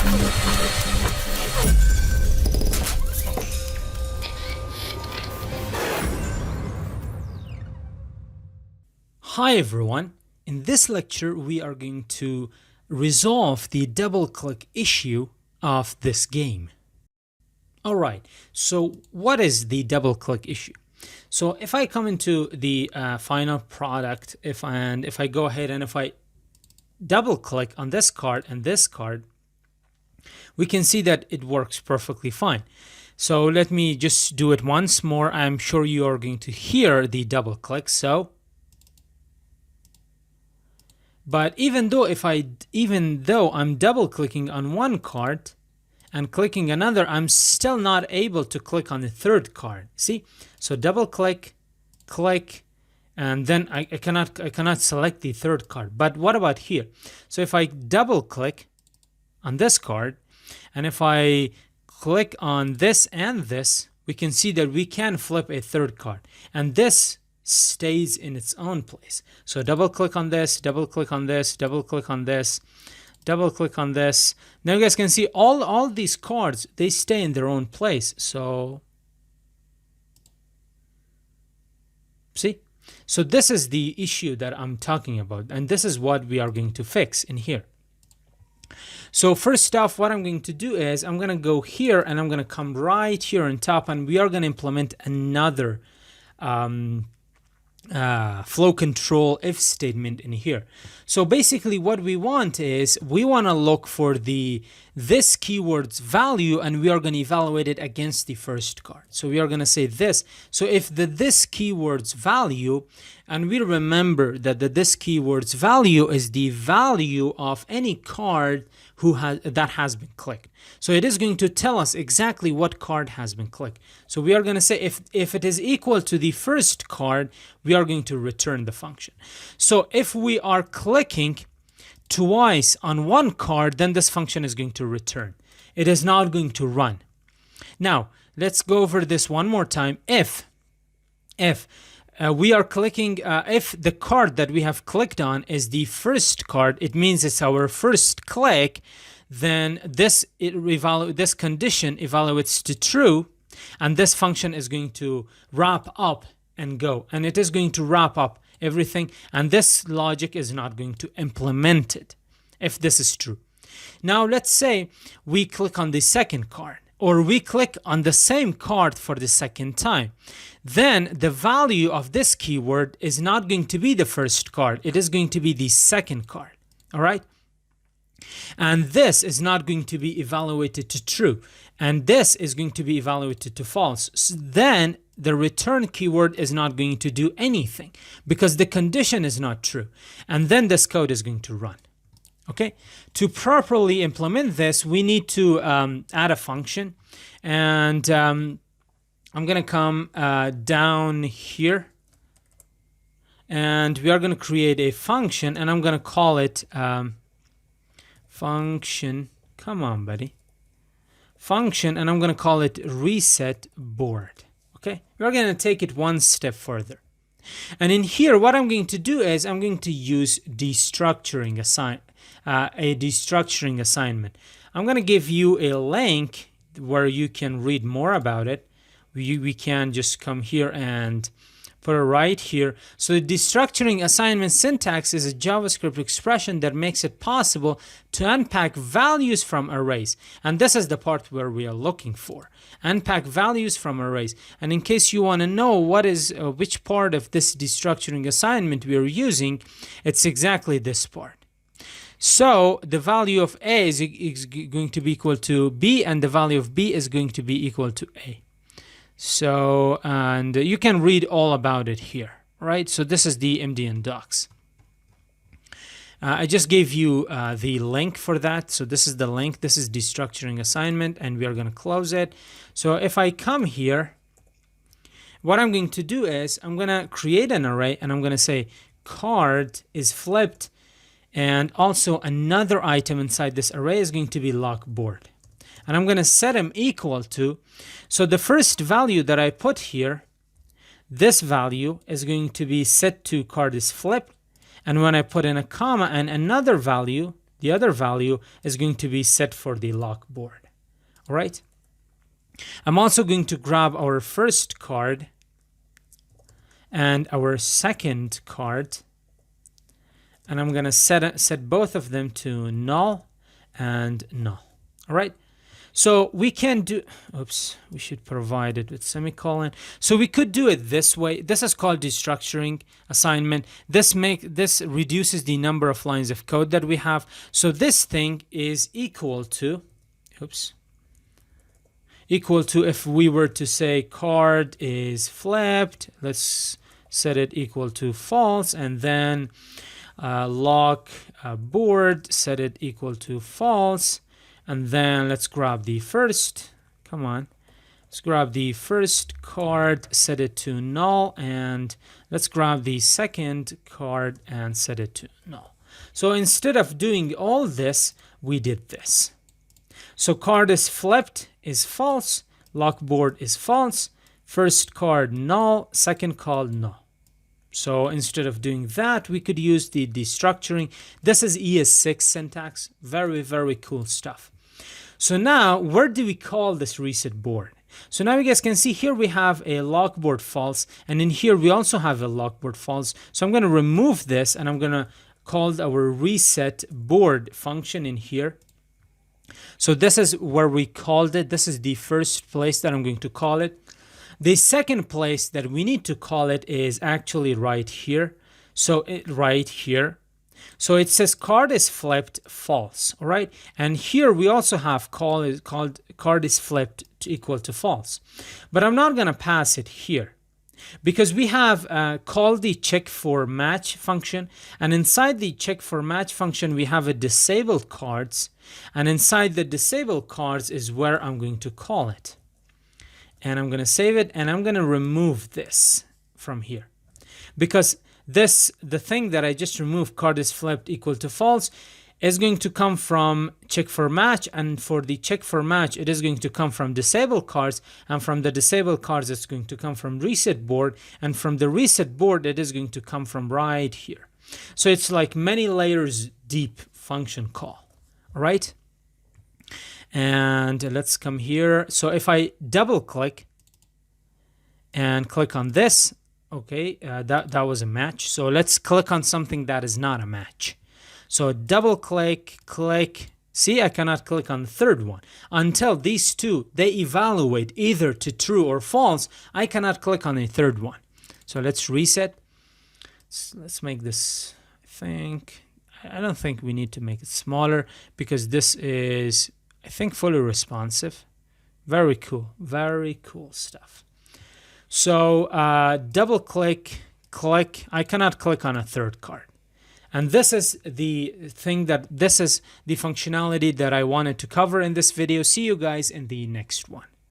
Hi everyone, in this lecture we are going to resolve the double click issue of this game. Alright, so what is the double click issue? So if I come into the final product, if I go ahead and if I double click on this card and this card, we can see that it works perfectly fine. So let me just do it once more. I'm sure you are going to hear the double click. But even though I'm double clicking on one card and clicking another, I'm still not able to click on the third card. See? So double click, click, and then I cannot select the third card. But what about here? So if I double click on this card, and if I click on this and this, we can see that we can flip a third card. And this stays in its own place. So double click on this, double click on this, double click on this, double click on this. Now you guys can see all these cards, they stay in their own place. So see? So this is the issue that I'm talking about, and this is what we are going to fix in here. So first off, what I'm going to do is I'm going to go here and I'm going to come right here on top, and we are going to implement another flow control if statement in here. So basically what we want is we want to look for this keyword's value, and we are going to evaluate it against the first card. So we are going to say this. So if this keyword's value, and we remember that this keyword's value is the value of any card that has been clicked. So it is going to tell us exactly what card has been clicked. So we are going to say if it is equal to the first card, we are going to return the function. So if we are clicking twice on one card, then this function is going to return. It is not going to run. Now let's go over this one more time. If we are clicking, if the card that we have clicked on is the first card, it means it's our first click, then this condition evaluates to true, and this function is going to wrap up and go, and it is going to wrap up everything, and this logic is not going to implement it if this is true. Now let's say we click on the second card, or we click on the same card for the second time. Then the value of this keyword is not going to be the first card, it is going to be the second card. All right, and this is not going to be evaluated to true, and this is going to be evaluated to false. So then the return keyword is not going to do anything because the condition is not true, and then this code is going to run. Okay, to properly implement this, we need to add a function, and I'm going to come down here, and we are going to create a function, and I'm going to call it function. Come on, buddy. Function, and I'm going to call it reset board. Okay, we're going to take it one step further. And in here, what I'm going to do is I'm going to use destructuring assignment. I'm going to give you a link where you can read more about it. We can just come here and put it right here. So the destructuring assignment syntax is a JavaScript expression that makes it possible to unpack values from arrays. And this is the part where we are looking for. Unpack values from arrays. And in case you want to know what is which part of this destructuring assignment we are using, it's exactly this part. So the value of A is going to be equal to B, and the value of B is going to be equal to A. So, and you can read all about it here, right? So this is the MDN docs. I just gave you the link for that. So this is the link. This is destructuring assignment, and we are going to close it. So if I come here, what I'm going to do is I'm going to create an array, and I'm going to say card is flipped, and also another item inside this array is going to be lock board. And I'm going to set them equal to, so the first value that I put here, this value is going to be set to card is flipped. And when I put in a comma and another value, the other value is going to be set for the lock board. All right. I'm also going to grab our first card and our second card, and I'm going to set both of them to null and null. All right. So we can do, oops, we should provide it with semicolon. So we could do it this way. This is called destructuring assignment. This reduces the number of lines of code that we have. So this thing is equal to, oops, equal to, if we were to say card is flipped, let's set it equal to false, and then lock board, set it equal to false. And then let's grab the first, come on, let's grab the first card, set it to null, and let's grab the second card and set it to null. So instead of doing all this, we did this. So card is flipped is false, lock board is false, first card null, second card null. So instead of doing that, we could use the destructuring. This is ES6 syntax. Very, very cool stuff. So now, where do we call this reset board? So now you guys can see here we have a lock board false, and in here we also have a lock board false. So I'm going to remove this, and I'm going to call our reset board function in here. So this is where we called it. This is the first place that I'm going to call it. The second place that we need to call it is actually right here. So right here. So it says card is flipped false, all right? And here we also have called card is flipped equal to false. But I'm not going to pass it here because we have called the check for match function, and inside the check for match function we have a disabled cards, and inside the disabled cards is where I'm going to call it. And I'm going to save it, and I'm going to remove this from here because the thing that I just removed, card is flipped equal to false, is going to come from check for match, and for the check for match it is going to come from disabled cards, and from the disabled cards it's going to come from reset board, and from the reset board it is going to come from right here. So it's like many layers deep function call. All right. And let's come here. So if I double click and click on this, okay, that was a match. So let's click on something that is not a match. So double click, click. See, I cannot click on the third one. Until these two, they evaluate either to true or false, I cannot click on a third one. So let's reset. Let's make this, I don't think we need to make it smaller because this is, I think, fully responsive. Very cool stuff. So double click, click. I cannot click on a third card. And this is the thing this is the functionality that I wanted to cover in this video. See you guys in the next one.